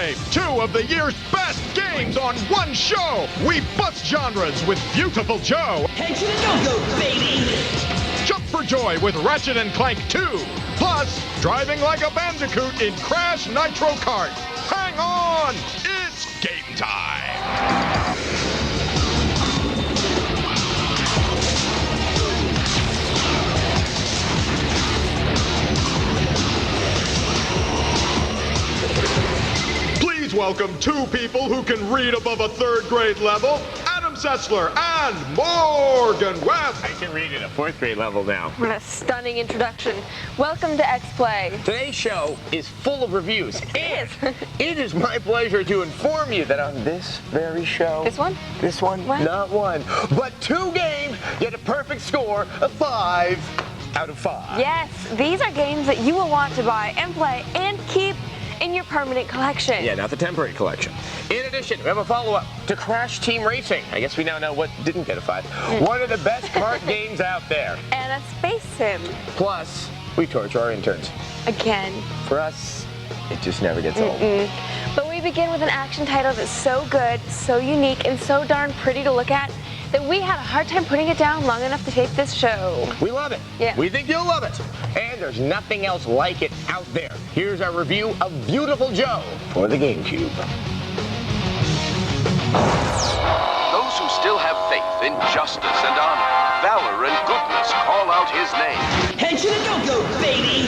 Play, 2 of the year's best games on one show. We bust genres with Viewtiful Joe. Head to the no-go, baby. Jump for joy with Ratchet and Clank 2. Plus, driving like a bandicoot in Crash Nitro Kart. Hang on, it's game time. Please welcome 2 people who can read above a 3rd grade level. Sessler and Morgan Webb. I can read at a 4th grade level now. What a stunning introduction. Welcome to X-Play. Today's show is full of reviews. And it is my pleasure to inform you that on this very show... This one? This one? What? Not one, but 2 games get a perfect score of 5 out of 5. Yes, these are games that you will want to buy and play and keep in your permanent collection. Yeah, not the temporary collection. In addition, we have a follow-up to Crash Team Racing. I guess we now know what didn't get a 5. One of the best kart games out there. And a space sim. Plus, we torture our interns. Again. For us, it just never gets old. But we begin with an action title that's so good, so unique, and so darn pretty to look at that we had a hard time putting it down long enough to tape this show. We love it. Yeah. We think you'll love it. And there's nothing else like it out there. Here's our review of Viewtiful Joe for the GameCube. Those who still have faith in justice and honor, valor and goodness call out his name. Head to the no-go, baby.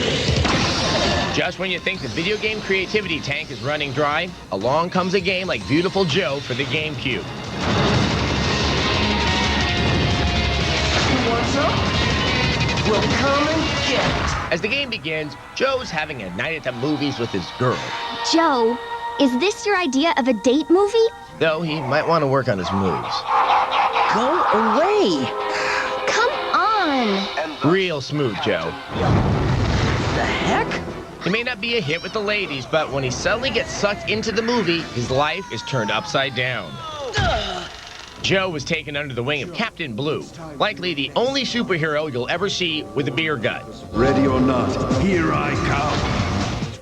Just when you think the video game creativity tank is running dry, along comes a game like Viewtiful Joe for the GameCube. What's up? Well, come and get it. As the game begins, Joe's having a night at the movies with his girl. Joe, is this your idea of a date movie? Though he might want to work on his moves. Go away. Come on. Real smooth, Joe. The heck? He may not be a hit with the ladies, but when he suddenly gets sucked into the movie, his life is turned upside down. Joe was taken under the wing of Captain Blue, likely the only superhero you'll ever see with a beer gut. Ready or not, here I come.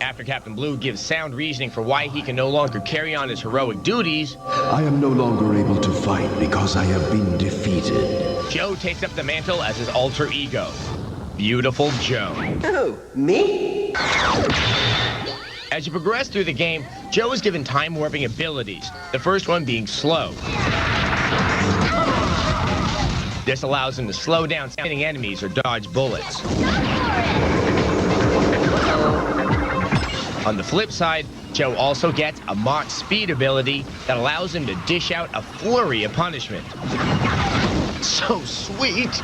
After Captain Blue gives sound reasoning for why he can no longer carry on his heroic duties, I am no longer able to fight because I have been defeated. Joe takes up the mantle as his alter ego, Viewtiful Joe. Who? Me? As you progress through the game, Joe is given time-warping abilities, the first one being slow. This allows him to slow down spinning enemies or dodge bullets. On the flip side, Joe also gets a Mach speed ability that allows him to dish out a flurry of punishment. So sweet!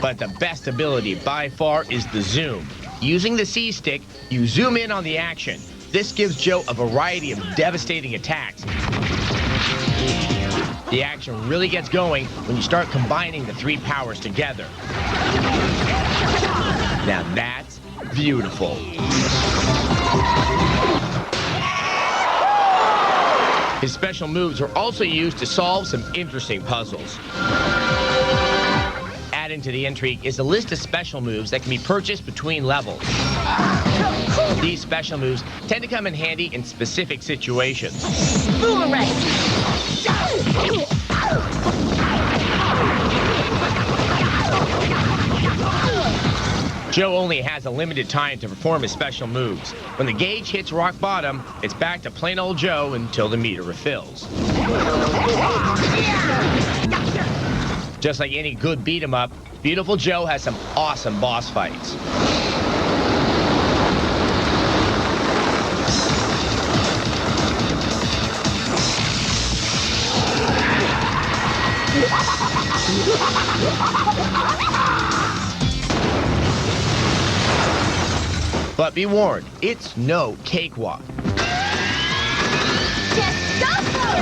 But the best ability by far is the zoom. Using the C-stick, you zoom in on the action. This gives Joe a variety of devastating attacks. The action really gets going when you start combining the 3 powers together. Now that's beautiful. His special moves are also used to solve some interesting puzzles. Adding to the intrigue is a list of special moves that can be purchased between levels. These special moves tend to come in handy in specific situations. Boomerang. Joe only has a limited time to perform his special moves. When the gauge hits rock bottom, it's back to plain old Joe until the meter refills. Just like any good beat-em-up, Viewtiful Joe has some awesome boss fights. But be warned, it's no cakewalk. Just go for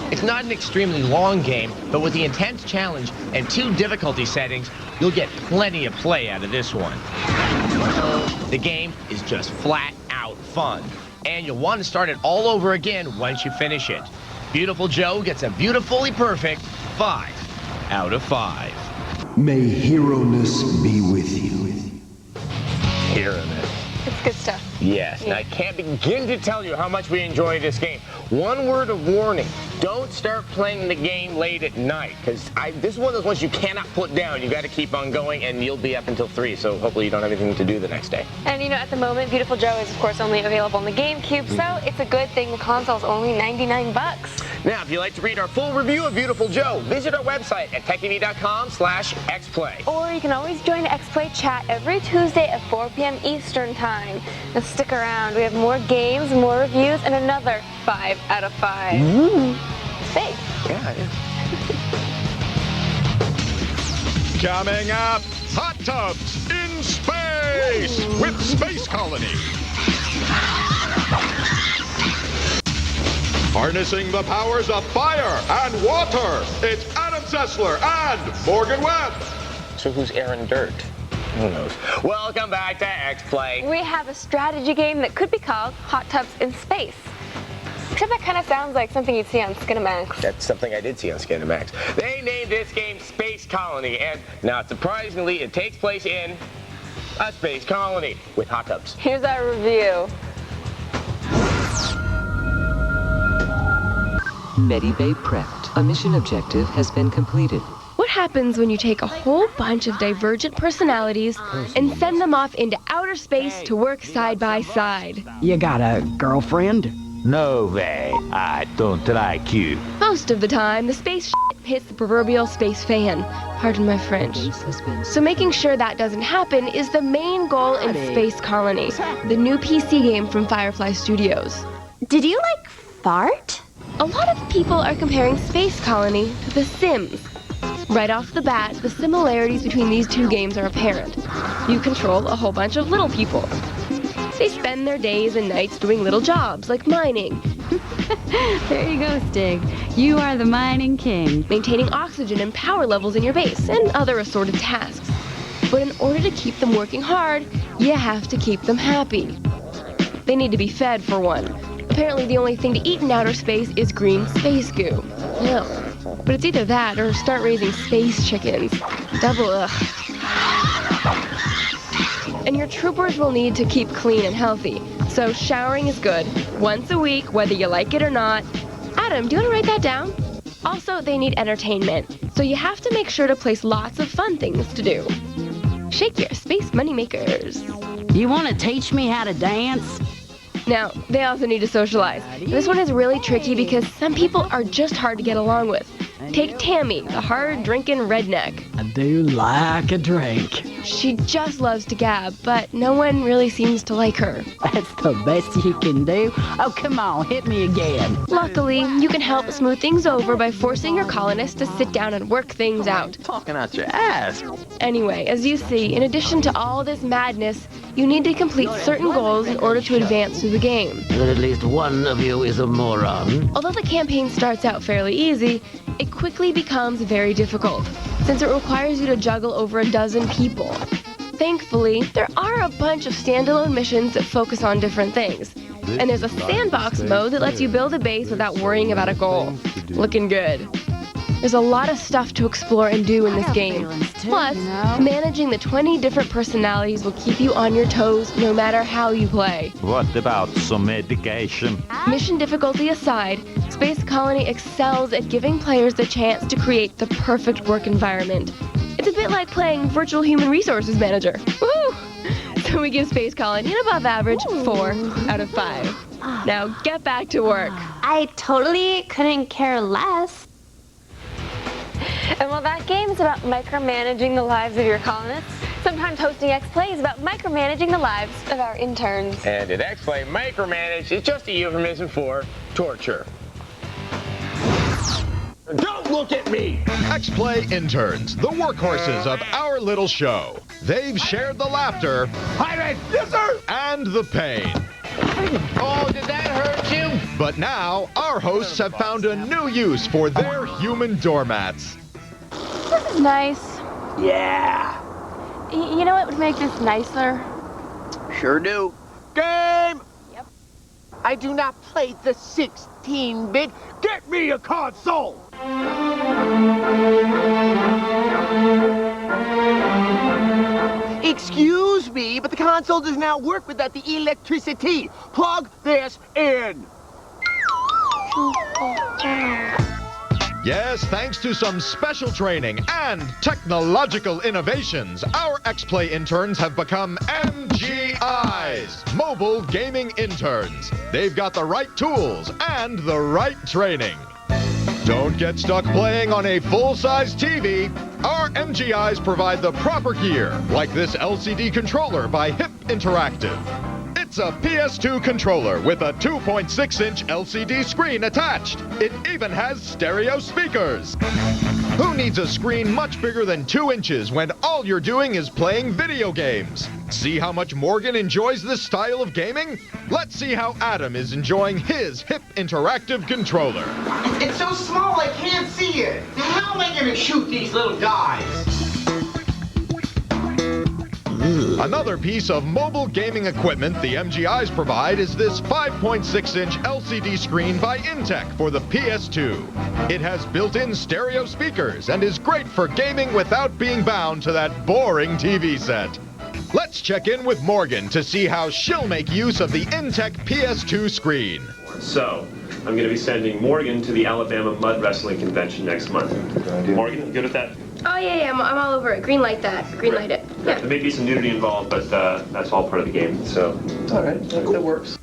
it! It's not an extremely long game, but with the intense challenge and 2 difficulty settings, you'll get plenty of play out of this one. The game is just flat out fun, and you'll want to start it all over again once you finish it. Viewtiful Joe gets a beautifully perfect 5 out of 5. May hero-ness be with you. Hero-ness. It's good stuff. Yes, and I can't begin to tell you how much we enjoy this game. One word of warning, don't start playing the game late at night, because this is one of those ones you cannot put down. You got to keep on going, and you'll be up until 3, so hopefully you don't have anything to do the next day. And you know, at the moment, Viewtiful Joe is, of course, only available on the GameCube, so it's a good thing the console's only 99 bucks. Now, if you'd like to read our full review of Viewtiful Joe, visit our website at techtv.com/xplay. Or you can always join X-Play chat every Tuesday at 4 p.m. Eastern Time. Now stick around, we have more games, more reviews, and another 5 out of 5. It's big. Yeah, it is. Coming up, hot tubs in space with Space Colony. Harnessing the powers of fire and water, it's Adam Sessler and Morgan Webb. So who's Aaron Dirt? Who knows? Welcome back to X-Play. We have a strategy game that could be called Hot Tubs in Space. Except that kind of sounds like something you'd see on Skinamax. That's something I did see on Skinamax. They named this game Space Colony, and not surprisingly, it takes place in a space colony with hot tubs. Here's our review. Medibay prepped. A mission objective has been completed. What happens when you take a whole bunch of divergent personalities and send them off into outer space to work side by side? You got a girlfriend? No way, I don't like you. Most of the time, the space shit hits the proverbial space fan. Pardon my French. So making sure that doesn't happen is the main goal in Space Colony, the new PC game from Firefly Studios. Did you, like, fart? A lot of people are comparing Space Colony to The Sims. Right off the bat, the similarities between these two games are apparent. You control a whole bunch of little people. They spend their days and nights doing little jobs like mining. There you go, Stig. You are the mining king. Maintaining oxygen and power levels in your base, and other assorted tasks. But in order to keep them working hard, you have to keep them happy. They need to be fed, for one. Apparently the only thing to eat in outer space is green space goo. No. But it's either that or start raising space chickens. Double ugh. And your troopers will need to keep clean and healthy. So showering is good. Once a week, whether you like it or not. Adam, do you want to write that down? Also, they need entertainment. So you have to make sure to place lots of fun things to do. Shake your space moneymakers. You want to teach me how to dance? Now, they also need to socialize. This one is really tricky because some people are just hard to get along with. Take Tammy, the hard-drinking redneck. I do like a drink. She just loves to gab, but no one really seems to like her. That's the best you can do. Oh, come on, hit me again. Luckily, you can help smooth things over by forcing your colonists to sit down and work things out. Talking out your ass. Anyway, as you see, in addition to all this madness, you need to complete certain goals in order to advance through the game. But at least one of you is a moron. Although the campaign starts out fairly easy, it quickly becomes very difficult, since it requires you to juggle over a dozen people. Thankfully, there are a bunch of standalone missions that focus on different things. And there's a sandbox mode that lets you build a base without worrying about a goal. Looking good. There's a lot of stuff to explore and do in this game. Plus, managing the 20 different personalities will keep you on your toes no matter how you play. What about some medication? Mission difficulty aside, Space Colony excels at giving players the chance to create the perfect work environment. It's a bit like playing Virtual Human Resources Manager. Woohoo! So we give Space Colony an above average 4 out of 5. Now get back to work. I totally couldn't care less. And while that game is about micromanaging the lives of your colonists, sometimes hosting X-Play is about micromanaging the lives of our interns. And at X-Play, micromanage is just a euphemism for torture. Don't look at me! X-Play interns, the workhorses of our little show. They've shared the laughter. Pirate! Yes, sir! And the pain. Oh, did that hurt you? But now, our hosts have found a new use for their human doormats. This is nice. Yeah. You know what would make this nicer? Sure do. Game! Yep. I do not play the 16-bit. Get me a console! Excuse me, but the console does not work without the electricity. Plug this in. Yes, thanks to some special training and technological innovations, our X-Play interns have become MGIs, Mobile Gaming Interns. They've got the right tools and the right training. Don't get stuck playing on a full-size TV. Our MGIs provide the proper gear, like this LCD controller by HIP Interactive. It's a PS2 controller with a 2.6-inch LCD screen attached. It even has stereo speakers. Who needs a screen much bigger than 2 inches when all you're doing is playing video games? See how much Morgan enjoys this style of gaming? Let's see how Adam is enjoying his HIP Interactive controller. It's so small I can't see it. How am I going to shoot these little guys? Another piece of mobile gaming equipment the MGIs provide is this 5.6-inch LCD screen by Intech for the PS2. It has built-in stereo speakers and is great for gaming without being bound to that boring TV set. Let's check in with Morgan to see how she'll make use of the Intech PS2 screen. So, I'm going to be sending Morgan to the Alabama Mud Wrestling Convention next month. Morgan, good with that? Oh, yeah, I'm all over it. Green light that. Green light it. Yeah. There may be some nudity involved, but that's all part of the game, so it's all right. That works.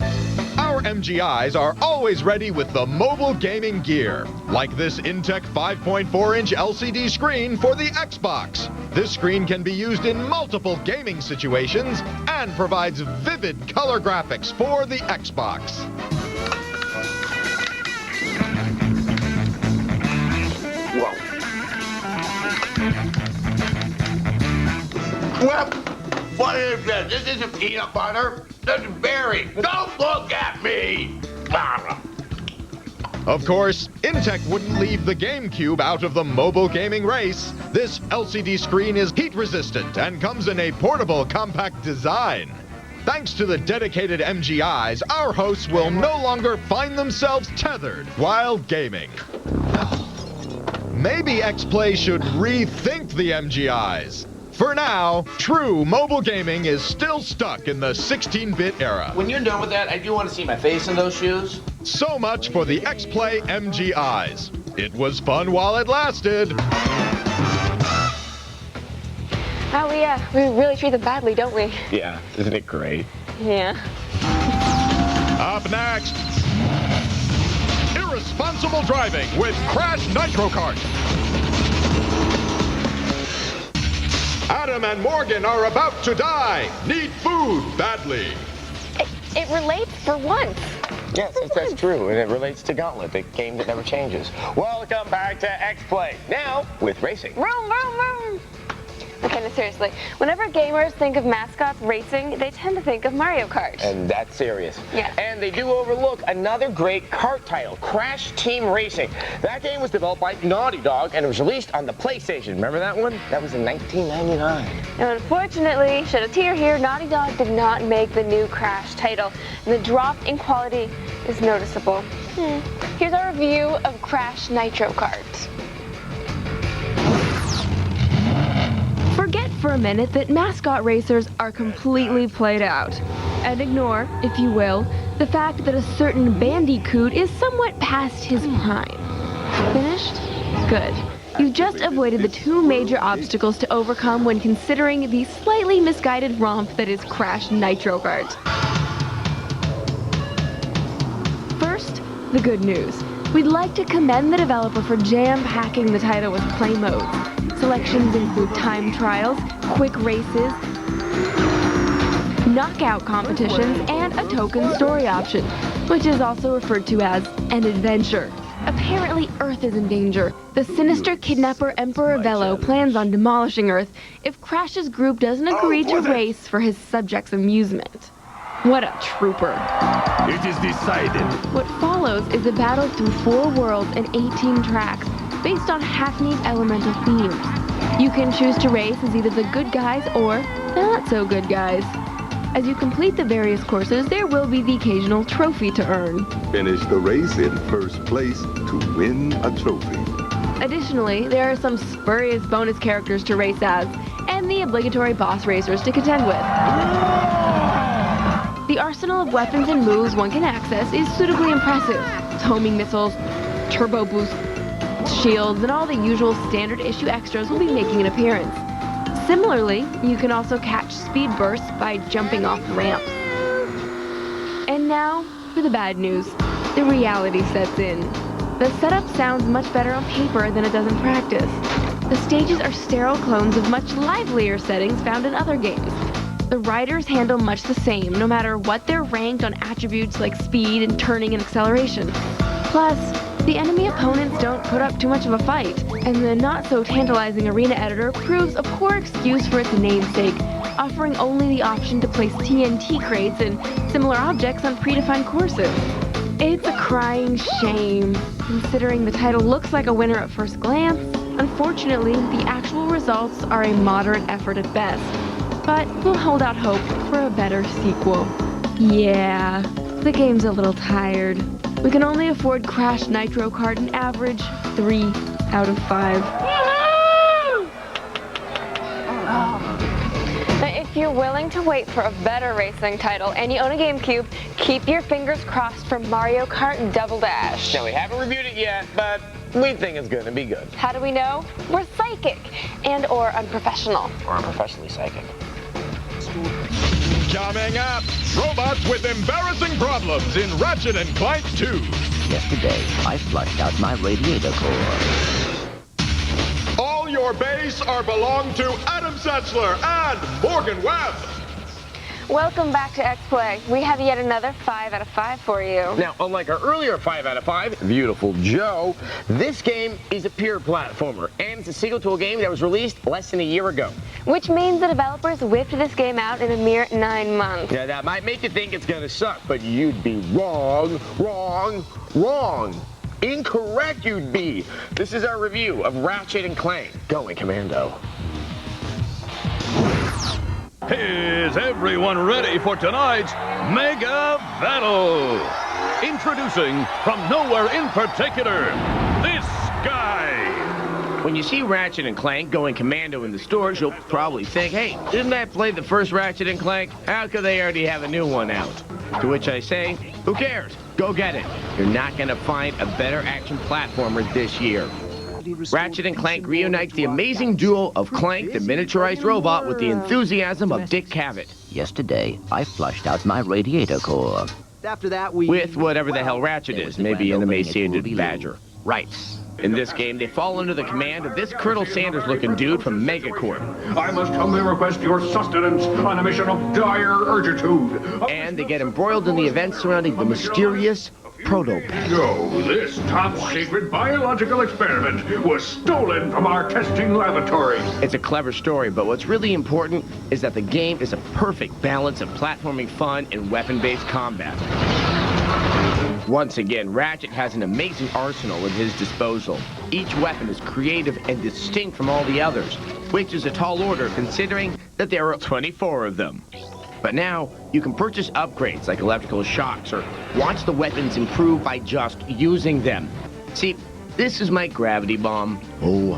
Our MGIs are always ready with the mobile gaming gear, like this Intech 5.4-inch LCD screen for the Xbox. This screen can be used in multiple gaming situations and provides vivid color graphics for the Xbox. Whoa. Well, what is this? This isn't peanut butter. This is berry. Don't look at me! Of course, Intech wouldn't leave the GameCube out of the mobile gaming race. This LCD screen is heat resistant and comes in a portable, compact design. Thanks to the dedicated MGIs, our hosts will no longer find themselves tethered while gaming. Maybe X-Play should rethink the MGIs. For now, true mobile gaming is still stuck in the 16-bit era. When you're done with that, I do want to see my face in those shoes. So much for the X-Play MGIs. It was fun while it lasted. Oh, we really treat them badly, don't we? Yeah, isn't it great? Yeah. Up next, irresponsible driving with Crash Nitro Kart. Adam and Morgan are about to die. Need food badly. It relates for once. Yes, that's true, and it relates to Gauntlet, the game that never changes. Welcome back to X-Play, now with racing. Vroom, vroom, vroom. Okay, no, seriously. Whenever gamers think of mascots racing, they tend to think of Mario Kart. And that's serious. Yeah. And they do overlook another great kart title, Crash Team Racing. That game was developed by Naughty Dog, and it was released on the PlayStation. Remember that one? That was in 1999. And unfortunately, shed a tear here, Naughty Dog did not make the new Crash title, and the drop in quality is noticeable. Here's our review of Crash Nitro Kart. Forget for a minute that mascot racers are completely played out, and ignore, if you will, the fact that a certain Bandicoot is somewhat past his prime. Finished? Good. You've just avoided the two major obstacles to overcome when considering the slightly misguided romp that is Crash Nitro Kart. First, the good news. We'd like to commend the developer for jam-packing the title with play modes. Selections include time trials, quick races, knockout competitions, and a token story option, which is also referred to as an adventure. Apparently, Earth is in danger. The sinister kidnapper Emperor Velo plans on demolishing Earth if Crash's group doesn't agree to race for his subjects' amusement. What a trooper. It is decided. What follows is a battle through 4 worlds and 18 tracks, based on Hackney's elemental themes. You can choose to race as either the good guys or the not-so-good guys. As you complete the various courses, there will be the occasional trophy to earn. Finish the race in first place to win a trophy. Additionally, there are some spurious bonus characters to race as, and and the obligatory boss racers to contend with. The arsenal of weapons and moves one can access is suitably impressive. Homing missiles, turbo boost, shields, and all the usual standard issue extras will be making an appearance. Similarly, you can also catch speed bursts by jumping off ramps. And now, for the bad news. The reality sets in. The setup sounds much better on paper than it does in practice. The stages are sterile clones of much livelier settings found in other games. The riders handle much the same, no matter what they're ranked on attributes like speed and turning and acceleration. Plus, the enemy opponents don't put up too much of a fight, and the not-so-tantalizing arena editor proves a poor excuse for its namesake, offering only the option to place TNT crates and similar objects on predefined courses. It's a crying shame, considering the title looks like a winner at first glance. Unfortunately, the actual results are a moderate effort at best, but we'll hold out hope for a better sequel. Yeah, the game's a little tired. We can only afford Crash Nitro Kart an average 3 out of 5. If you're willing to wait for a better racing title and you own a GameCube, keep your fingers crossed for Mario Kart Double Dash. Now, we haven't reviewed it yet, but we think it's going to be good. How do we know? We're psychic and or unprofessional. Or unprofessionally psychic. Coming up, robots with embarrassing problems in Ratchet & Clank 2. Yesterday, I flushed out my radiator core. All your base are belong to Adam Sessler and Morgan Webb. Welcome back to X-Play. We have yet another 5 out of 5 for you. Now, unlike our earlier 5 out of 5, Viewtiful Joe, this game is a peer platformer, and it's a sequel to a game that was released less than a year ago. Which means the developers whipped this game out in a mere 9 months. Yeah, that might make you think it's gonna suck, but you'd be wrong. Incorrect you'd be. This is our review of Ratchet & Clank Going Commando. Is everyone ready for tonight's Mega Battle? Introducing from nowhere in particular, this guy. When you see Ratchet & Clank Going Commando in the stores, you'll probably think, hey, didn't I play the first Ratchet & Clank? How could they already have a new one out? To which I say, who cares? Go get it. You're not going to find a better action platformer this year. Ratchet & Clank reunites the amazing duo of Clank, the miniaturized robot, with the enthusiasm of Dick Cavett. Yesterday, I flushed out my radiator core. After that, we... With whatever the hell Ratchet is, maybe an emaciated badger. Right. In this game, they fall under the command of this Colonel Sanders-looking dude from Megacorp. I must humbly request your sustenance on a mission of dire urgitude. And they get embroiled in the events surrounding the mysterious Proto-Pet. Joe, this top-secret biological experiment was stolen from our testing laboratory. It's a clever story, but what's really important is that the game is a perfect balance of platforming fun and weapon-based combat. Once again, Ratchet has an amazing arsenal at his disposal. Each weapon is creative and distinct from all the others, which is a tall order considering that there are 24 of them. But now, you can purchase upgrades like electrical shocks or watch the weapons improve by just using them. See, this is my gravity bomb. Oh,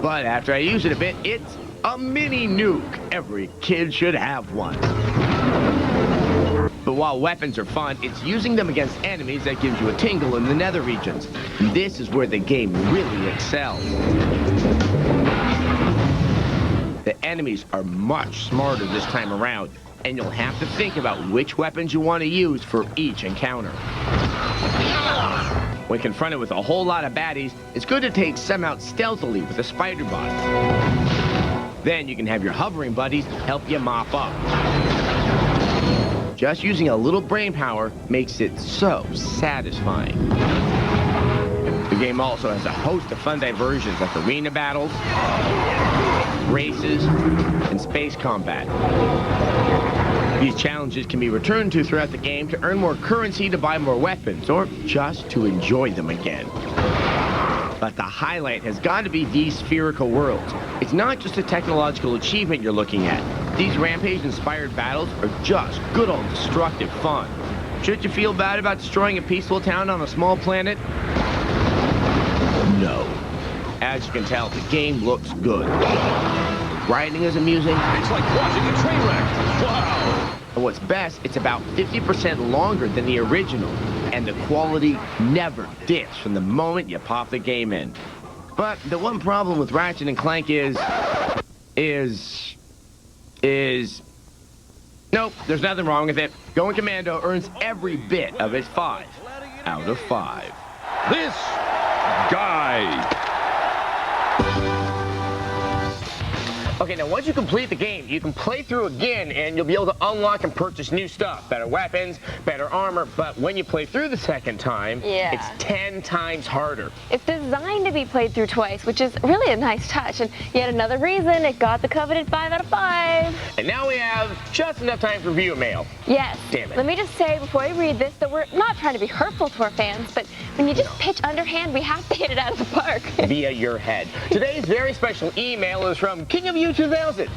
But after I use it a bit, it's a mini nuke. Every kid should have one. But while weapons are fun, it's using them against enemies that gives you a tingle in the nether regions. And this is where the game really excels. The enemies are much smarter this time around, and you'll have to think about which weapons you want to use for each encounter. When confronted with a whole lot of baddies, it's good to take some out stealthily with a spider bot. Then you can have your hovering buddies help you mop up. Just using a little brain power makes it so satisfying. The game also has a host of fun diversions like arena battles, races, and space combat. These challenges can be returned to throughout the game to earn more currency to buy more weapons, or just to enjoy them again. But the highlight has got to be these spherical worlds. It's not just a technological achievement you're looking at. These Rampage-inspired battles are just good old destructive fun. Should you feel bad about destroying a peaceful town on a small planet? No. as you can tell, the game looks good. Writing is amusing. It's like watching a train wreck. Wow. And what's best, it's about 50% longer than the original, and the quality never dips from the moment you pop the game in. But the one problem with Ratchet & Clank is... Nope, there's nothing wrong with it. Going Commando earns every bit of its 5 out of 5. This guy. Okay, now once you complete the game, you can play through again and you'll be able to unlock and purchase new stuff. Better weapons, better armor, but when you play through the second time, it's 10 times harder. It's designed to be played through twice, which is really a nice touch, and yet another reason it got the coveted 5 out of 5. And now we have just enough time for viewer mail. Yes. Damn it. Let me just say before I read this that we're not trying to be hurtful to our fans, but when you just pitch underhand, we have to hit it out of the park. Via your head. Today's very special email is from King of You 2000.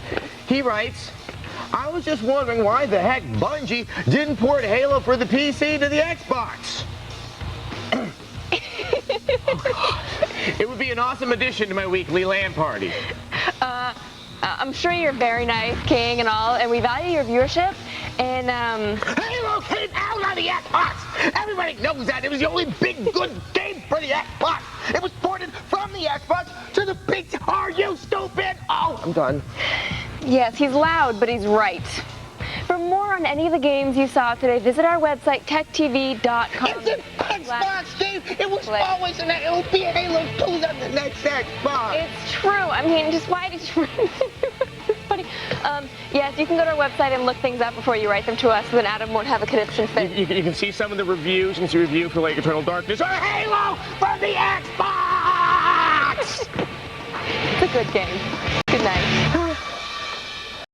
He writes, I was just wondering why the heck Bungie didn't port Halo for the PC to the Xbox. It would be an awesome addition to my weekly LAN party. I'm sure you're very nice, King, and all, and we value your viewership, and, Halo came out on the Xbox! Everybody knows that. It was the only big good game for the Xbox. It was ported from the Xbox to the PC. Are you stupid? Oh, I'm done. Yes, he's loud, but he's right. For more on any of the games you saw today, visit our website, techtv.com. It's an Xbox game. It was always an It will be Halo 2's on the next Xbox. It's true. I mean, just why did you... It's funny. Yes, you can go to our website and look things up before you write them to us, so then Adam won't have a conniption fit. You can see some of the reviews. You can see a review for like Eternal Darkness or Halo for the Xbox! It's a good game. Good night.